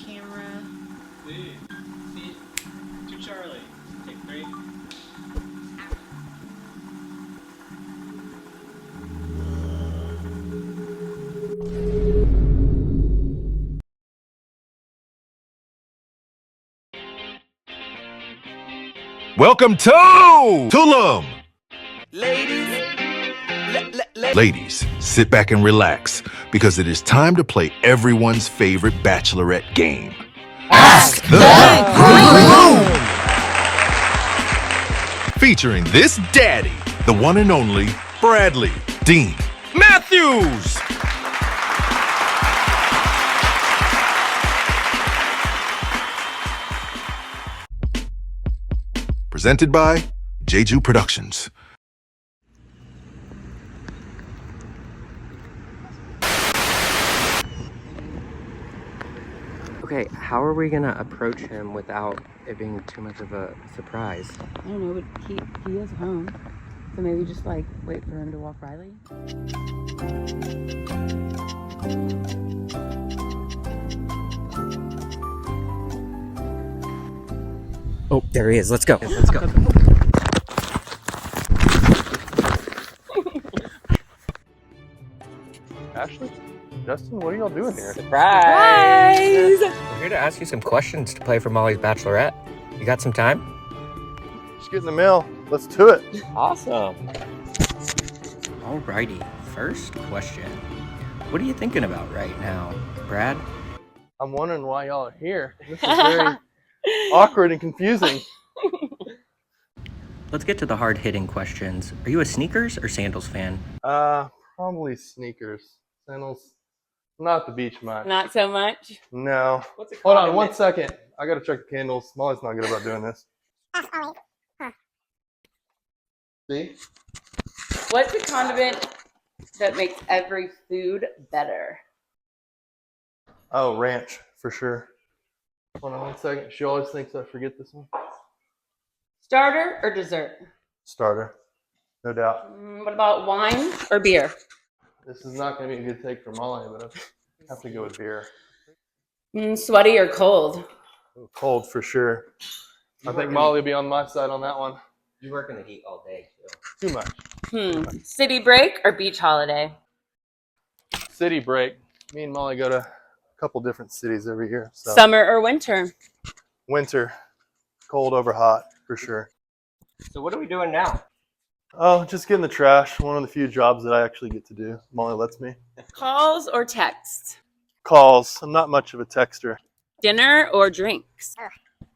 camera. See, to Charlie. Take 3. Welcome to Tulum. Ladies, sit back and relax because it is time to play everyone's favorite bachelorette game. Ask the Groom! Featuring this daddy, the one and only Bradley Dean Mathiews. Presented by Jeju Productions. Okay, how are we gonna approach him without it being too much of a surprise? I don't know, but he is home. So maybe just like wait for him to walk Riley. Oh, there he is. Let's go. Let's go. Ashley? Justin, what are y'all doing here? Surprise! We're here to ask you some questions to play for Molly's Bachelorette. You got some time? Just get in the mail. Let's do it. Awesome. Alrighty, first question. What are you thinking about right now, Brad? I'm wondering why y'all are here. This is very awkward and confusing. Let's get to the hard-hitting questions. Are you a sneakers or sandals fan? Probably sneakers. Sandals. Not the beach much. Not so much. No. Hold on 1 second. I gotta check the candles. Molly's not good about doing this. See? What's the condiment that makes every food better? Oh, ranch, for sure. Hold on 1 second. She always thinks I forget this one. Starter or dessert? Starter. No doubt. What about wine or beer? This is not gonna be a good take for Molly, but I have to go with beer. Sweaty or cold? Cold for sure. I think Molly will be on my side on that one. You work in the heat all day, too. Too much. City break or beach holiday? City break. Me and Molly go to a couple different cities every year. So. Summer or winter? Winter. Cold over hot, for sure. So what are we doing now? Oh, just getting the trash. One of the few jobs that I actually get to do. Molly lets me. Calls or texts? Calls. I'm not much of a texter. Dinner or drinks?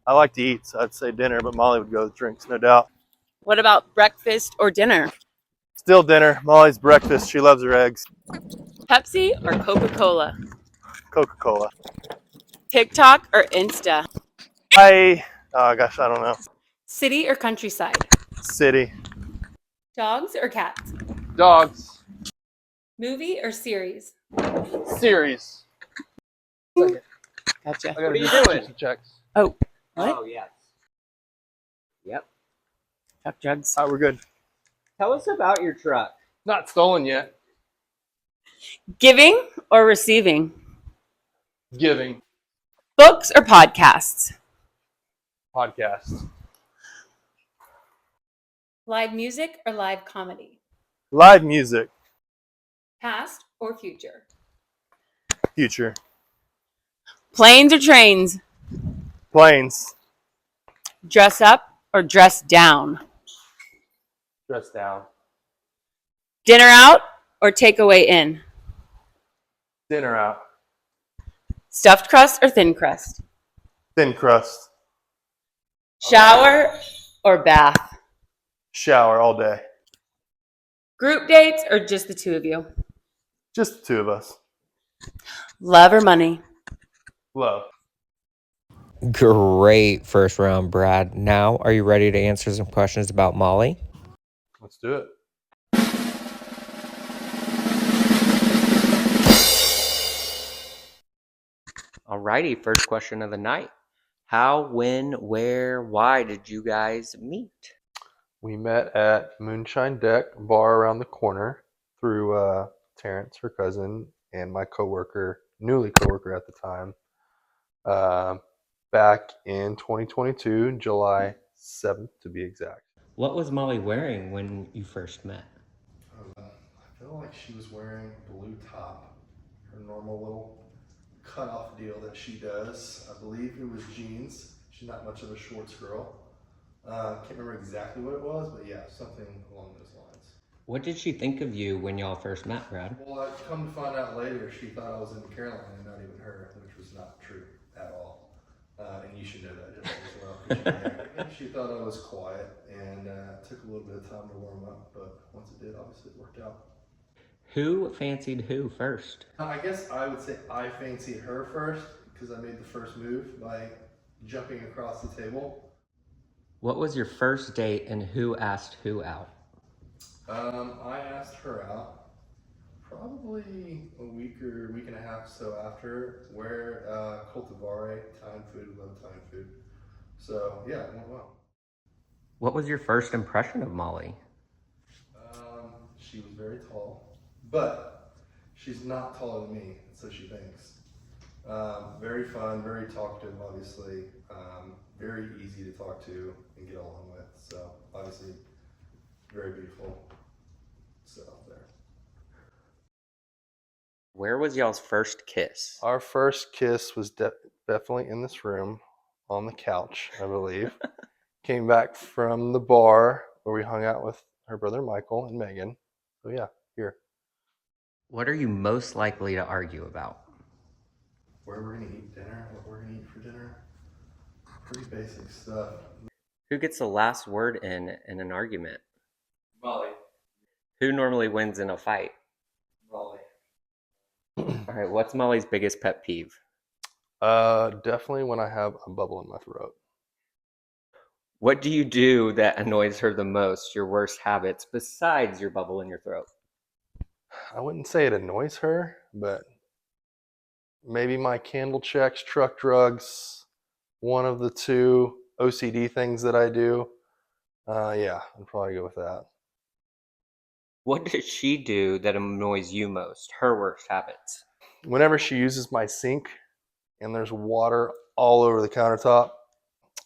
I like to eat, so I'd say dinner, but Molly would go with drinks, no doubt. What about breakfast or dinner? Still dinner. Molly's breakfast. She loves her eggs. Pepsi or Coca-Cola? Coca-Cola. TikTok or Insta? Oh gosh, I don't know. City or countryside? City. Dogs or cats? Dogs. Movie or series? Series. Second. Gotcha. I gotta do some checks. Oh, what? Oh, yes. Yep. Fuck drugs. All right, we're good. Tell us about your truck. Not stolen yet. Giving or receiving? Giving. Books or podcasts? Podcast. Live music or live comedy? Live music. Past or future? Future. Planes or trains? Planes. Dress up or dress down? Dress down. Dinner out or takeaway in? Dinner out. Stuffed crust or thin crust? Thin crust. Shower or bath? Shower all day. Group dates or just the two of you? Just the two of us. Love or money? Love. Great first round, Brad. Now, are you ready to answer some questions about Molly? Let's do it. Alrighty, first question of the night. How, when, where, why did you guys meet? We met at Moonshine Deck bar around the corner through Terrence, her cousin, and my coworker, newly coworker at the time, back in 2022, July 7th to be exact. What was Molly wearing when you first met? I feel like she was wearing a blue top, her normal little cutoff deal that she does. I believe it was jeans. She's not much of a shorts girl. Can't remember exactly what it was, but yeah, something along those lines. What did she think of you when y'all first met, Brad? Well, I come to find out later, she thought I was in Carolina and not even her, which was not true at all. And you should know that just as well. 'Cause she thought I was quiet, and it took a little bit of time to warm up, but once it did, obviously it worked out. Who fancied who first? I guess I would say I fancied her first because I made the first move by jumping across the table. What was your first date and who asked who out? I asked her out probably a week or week and a half so after, where cultivare, Thai food, we love Thai food. So yeah, it went well. What was your first impression of Molly? She was very tall, but she's not taller than me, so she thinks. Very fun, very talkative, obviously. Very easy to talk to and get along with. So obviously, very beautiful. So there. Where was y'all's first kiss? Our first kiss was definitely in this room, on the couch, I believe. Came back from the bar where we hung out with her brother Michael and Megan. So yeah, here. What are you most likely to argue about? Where we're gonna eat dinner, what we're gonna eat for dinner. Pretty basic stuff. Who gets the last word in an argument? Molly. Who normally wins in a fight? Molly. All right, what's Molly's biggest pet peeve? Definitely when I have a bubble in my throat. What do you do that annoys her the most, your worst habits, besides your bubble in your throat? I wouldn't say it annoys her, but maybe my candle checks, truck drugs, one of the two OCD things that I do. Yeah, I'd probably go with that. What does she do that annoys you most, her worst habits? Whenever she uses my sink and there's water all over the countertop.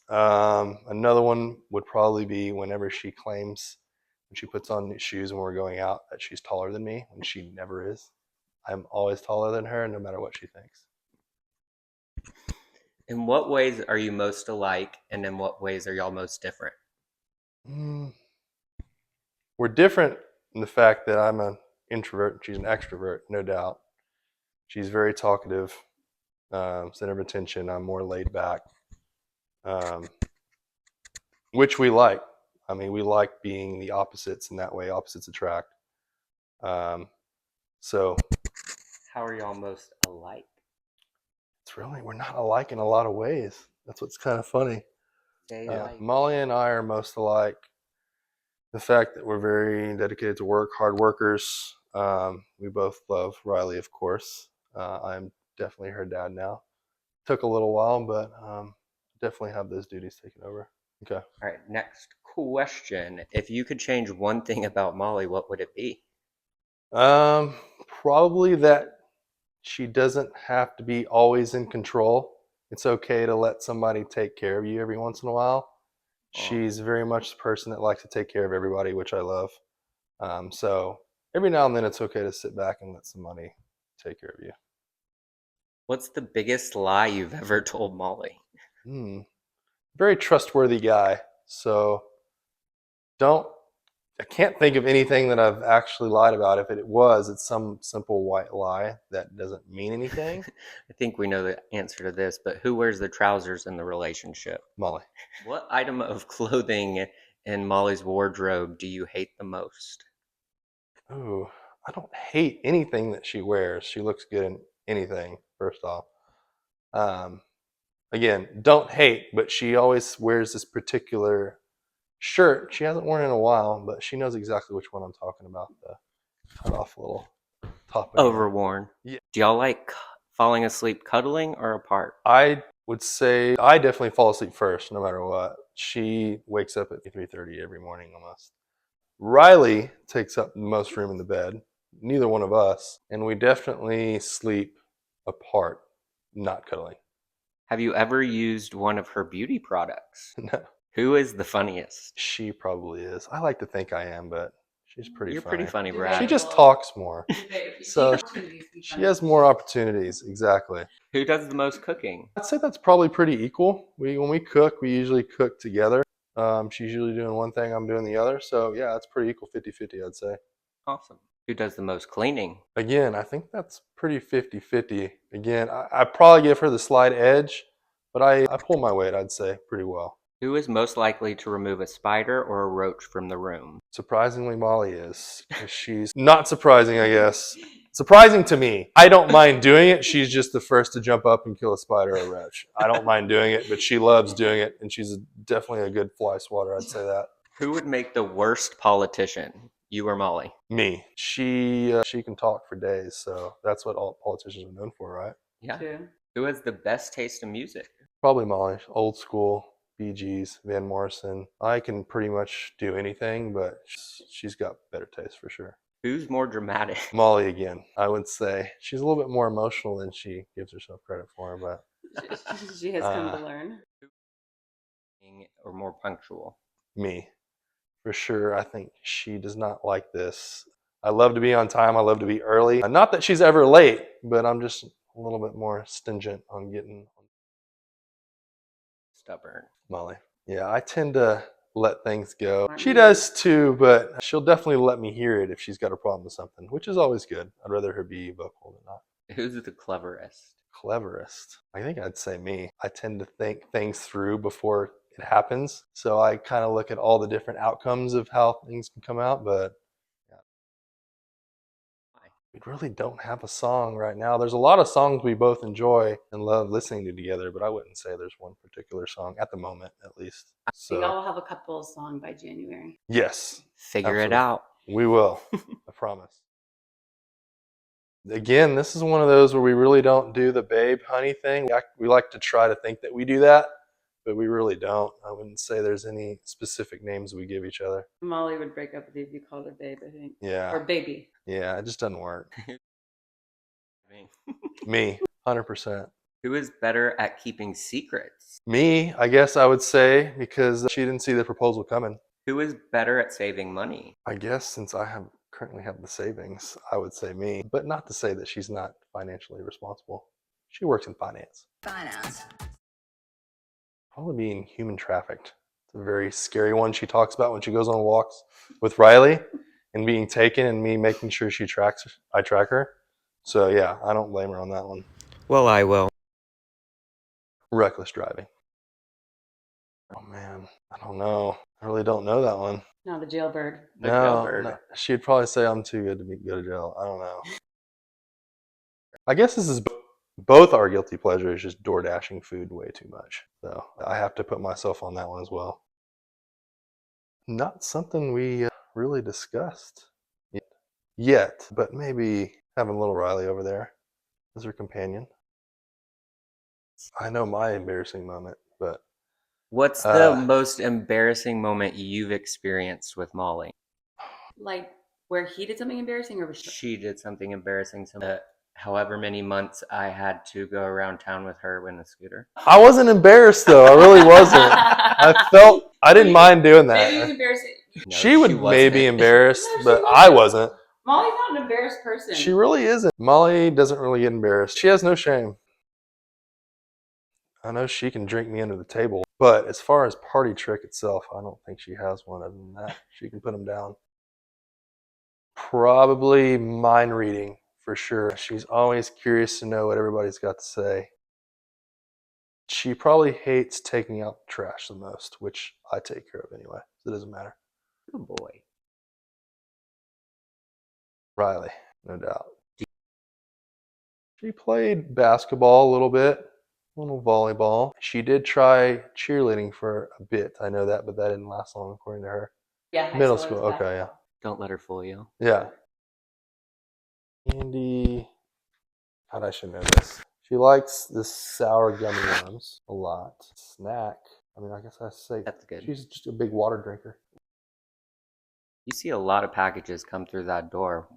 Another one would probably be whenever she claims when she puts on new shoes when we're going out that she's taller than me when she never is. I'm always taller than her no matter what she thinks. In what ways are you most alike, and in what ways are y'all most different? We're different in the fact that I'm an introvert and she's an extrovert, no doubt. She's very talkative, center of attention. I'm more laid back, which we like. I mean, we like being the opposites in that way. Opposites attract. So How are y'all most alike? we're not alike in a lot of ways. That's what's kind of funny. Molly and I are most alike. The fact that we're very dedicated to work, hard workers. We both love Riley, of course. I'm definitely her dad now. Took a little while, but definitely have those duties taken over. Okay. All right, next question. If you could change one thing about Molly, what would it be? Probably that she doesn't have to be always in control. It's okay to let somebody take care of you every once in a while. She's very much the person that likes to take care of everybody, which I love. So every now and then it's okay to sit back and let somebody take care of you. What's the biggest lie you've ever told Molly? Very trustworthy guy. So I can't think of anything that I've actually lied about. If it was, it's some simple white lie that doesn't mean anything. I think we know the answer to this, but who wears the trousers in the relationship? Molly. What item of clothing in Molly's wardrobe do you hate the most? Ooh, I don't hate anything that she wears. She looks good in anything, first off. Again, don't hate, but she always wears this particular shirt. She hasn't worn it in a while, but she knows exactly which one I'm talking about. The cut off little top. Overworn. Yeah. Do y'all like falling asleep cuddling or apart? I would say I definitely fall asleep first, no matter what. She wakes up at 3:30 every morning almost. Riley takes up the most room in the bed. Neither one of us, and we definitely sleep apart, not cuddling. Have you ever used one of her beauty products? No, Who is the funniest? she probably is. I like to think I am, but she's pretty You're funny. pretty funny, You're Brad. She just Debatable. talks more. So Opportunities to be she funny. has more opportunities, exactly. Who does the most cooking? I'd say that's probably pretty equal. When we cook, we usually cook together. She's usually doing one thing, I'm doing the other. So yeah, it's pretty equal 50-50, I'd say. Awesome. Who does the most cleaning? Again, I think that's pretty 50-50. Again, I probably give her the slight edge, but I pull my weight, I'd say, pretty well. Who is most likely to remove a spider or a roach from the room? Surprisingly, Molly is. 'Cause she's not surprising, I guess. Surprising to me. I don't mind doing it. She's just the first to jump up and kill a spider or a roach. I don't mind doing it, but she loves doing it, and she's definitely a good fly swatter, I'd say that. Who would make the worst politician? You or Molly? Me. She can talk for days, so that's what all politicians are known for, right? Yeah. True. Who has the best taste in music? Probably Molly. Old school, Bee Gees, Van Morrison. I can pretty much do anything, but she's got better taste for sure. Who's more dramatic? Molly again, I would say. She's a little bit more emotional than she gives herself credit for, but She has come to learn. Or more punctual? me, for sure. I think she does not like this. I love to be on time. I love to be early. Not that she's ever late, but I'm just a little bit more stringent on getting Stubborn. Molly. Yeah, I tend to let things go. She does too, but she'll definitely let me hear it if she's got a problem with something, which is always good. I'd rather her be vocal than not. Who's the cleverest? Cleverest. I think I'd say me. I tend to think things through before it happens. So I kind of look at all the different outcomes of how things can come out, but yeah. We really don't have a song right now. There's a lot of songs we both enjoy and love listening to together, but I wouldn't say there's one particular song at the moment, at least. I think So I'll have a couple of songs by January. yes, Figure it absolutely. out. We will. I promise. Again, this is one of those where we really don't do the babe honey thing. We like to try to think that we do that, but we really don't. I wouldn't say there's any specific names we give each other. Molly would break up with you if you called her babe, I think. Yeah. Or baby. Yeah, it just doesn't work. Me, 100%. Who is better at keeping secrets? Me, I guess I would say, because she didn't see the proposal coming. Who is better at saving money? I guess since currently have the savings, I would say me, but not to say that she's not financially responsible. She works in finance. Probably being human trafficked. It's a very scary one she talks about when she goes on walks with Riley and being taken and me making sure I track her. So yeah, I don't blame her on that one. Well, I will. Reckless driving. Oh man, I don't know. I really don't know that one. No, the jailbird. No, she'd probably say I'm too good to go to jail. I don't know. I guess this is both our guilty pleasures, just door dashing food way too much. So I have to put myself on that one as well. Not something we really discussed yet, but maybe having little Riley over there as her companion. I know my embarrassing moment, but What's the most embarrassing moment you've experienced with Molly? Like where he did something embarrassing, or was She did something embarrassing to me. However many months I had to go around town with her in a scooter. I wasn't embarrassed though. I really wasn't. I didn't mind doing Maybe it that. was embarrassing. No, She would maybe embarrassed, but I wasn't. Molly's not an embarrassed person. She really isn't. Molly doesn't really get embarrassed. She has no shame. I know she can drink me under the table, but as far as party trick itself, I don't think she has one. Other than that, she can put them down. Probably mind reading for sure. She's always curious to know what everybody's got to say. She probably hates taking out the trash the most, which I take care of anyway. So it doesn't matter. Good boy. Riley, no doubt. She played basketball a little bit, a little volleyball. She did try cheerleading for a bit. I know that, but that didn't last long according to her. Yeah, high Middle school school, is okay, yeah. Don't let her fool you. Yeah. Andy, God, I should know this. She likes the sour gummy worms a lot. Snack. I mean, I guess I say That's good. she's just a big water drinker. You see a lot of packages come through that door.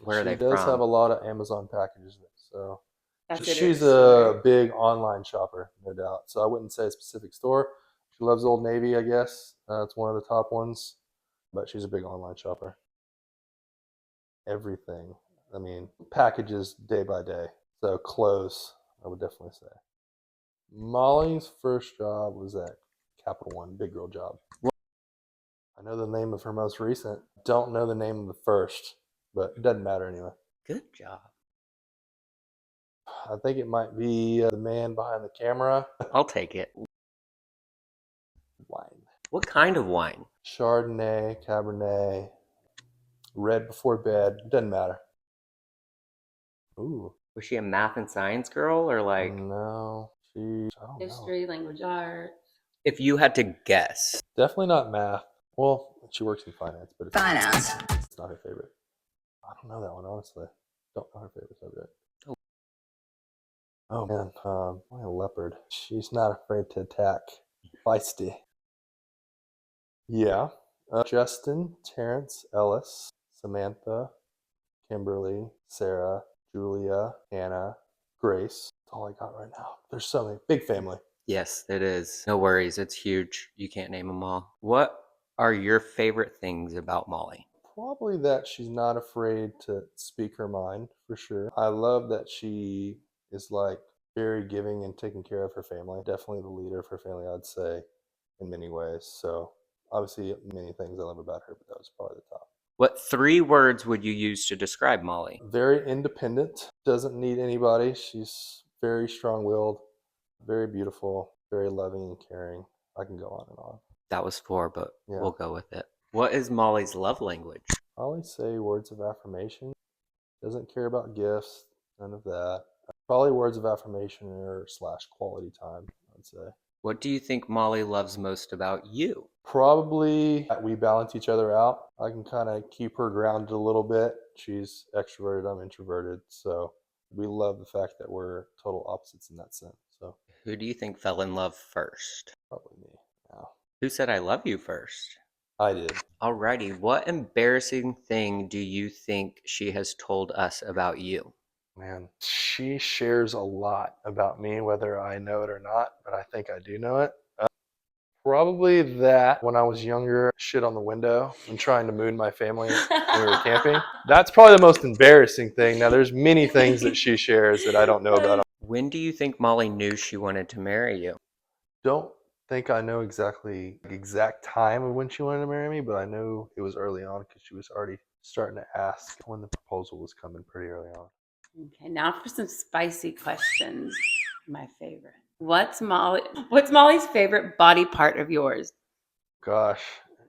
Where are they She does from? have a lot of Amazon packages, so That's She's a big online shopper, no doubt. So I wouldn't say a specific store. She loves Old Navy, I guess. It's one of the top ones, but she's a big online shopper. Everything. I mean, packages day by day. So clothes, I would definitely say. Molly's first job was at Capital One, big girl job. I know the name of her most recent. Don't know the name of the first, but it doesn't matter anyway. Good job. I think it might be the man behind the camera. I'll take it. Wine. What kind of wine? Chardonnay, Cabernet, red before bed. Doesn't matter. Ooh. Was she a math and science girl or like? No. I don't know. history, language arts. If you had to guess. Definitely not math. Well, she works in finance, but it's not her favorite. I don't know that one, honestly. Don't know her favorite subject. Oh man, my leopard. She's not afraid to attack. Feisty. Yeah. Justin, Terrence, Ellis, Samantha, Kimberly, Sarah, Julia, Hannah, Grace. That's all I got right now. There's so many. Big family. Yes, it is. No worries. It's huge. You can't name them all. What are your favorite things about Molly? Probably that she's not afraid to speak her mind, for sure. I love that she is like very giving and taking care of her family. Definitely the leader of her family, I'd say, in many ways. So obviously many things I love about her, but that was probably the top. What 3 words would you use to describe Molly? Very independent, doesn't need anybody. She's very strong-willed, very beautiful, very loving and caring. I can go on and on. That was 4, but Yeah. we'll go with it. What is Molly's love language? I always say words of affirmation. Doesn't care about gifts, none of that. Probably words of affirmation or / quality time, I'd say. What do you think Molly loves most about you? Probably that we balance each other out. I can kind of keep her grounded a little bit. She's extroverted, I'm introverted. So we love the fact that we're total opposites in that sense. So Who do you think fell in love first? probably me. Yeah. Who said I love you first? I did. Alrighty, what embarrassing thing do you think she has told us about you? Man, she shares a lot about me, whether I know it or not, but I think I do know it. Probably that when I was younger, shit on the window and trying to moon my family when we were camping. That's probably the most embarrassing thing. Now, there's many things that she shares that I don't know about. When do you think Molly knew she wanted to marry you? Don't think I know exactly the exact time of when she wanted to marry me, but I know it was early on because she was already starting to ask when the proposal was coming pretty early on. Okay, now for some spicy questions. My favorite. What's Molly's favorite body part of yours? Gosh,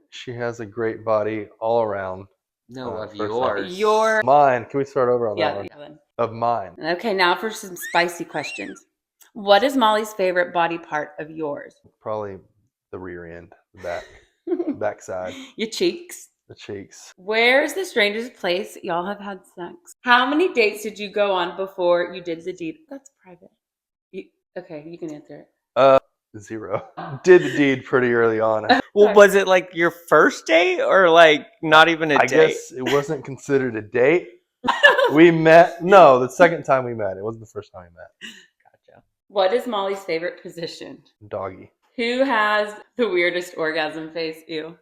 she has a great body all around. No, of first yours. Mine. Can we start over on that one? Yeah. Of mine. Okay, now for some spicy questions. What is Molly's favorite body part of yours? Probably the rear end, the back, backside, Your cheeks. the cheeks. Where's the strangest place y'all have had sex? How many dates did you go on before you did the deed? That's private. Okay, you can answer it. 0. Did the deed pretty early on. Well, was it like your first date or like not even a I date? guess it wasn't considered a date. We met. No, the second time we met. It wasn't the first time we met. Gotcha. What is Molly's favorite position? Doggy. Who has the weirdest orgasm face? Ew.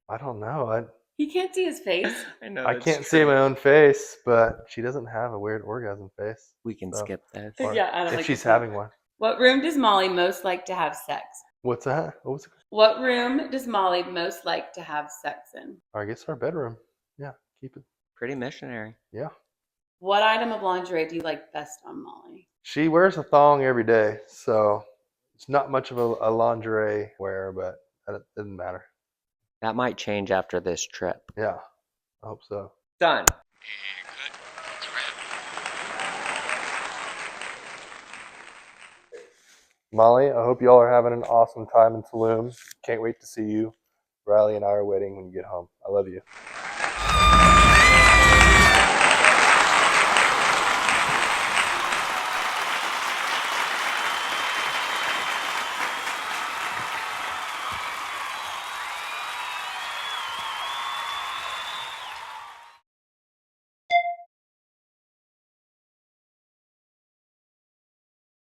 I don't know. You can't see his face. I know. I that's can't true. see my own face, but she doesn't have a weird orgasm face. We can So, skip this. or Yeah, I don't if like she's to see it. having one. What room does Molly most like to have sex? What's that? What was it? What room does Molly most like to have sex in? I guess our bedroom. Yeah, keep it. Pretty missionary. Yeah. What item of lingerie do you like best on Molly? She wears a thong every day, so it's not much of a lingerie wear, but it doesn't matter. That might change after this trip. Yeah, I hope so. Done. Molly, I hope y'all are having an awesome time in Tulum. Can't wait to see you. Riley and I are waiting when you get home. I love you.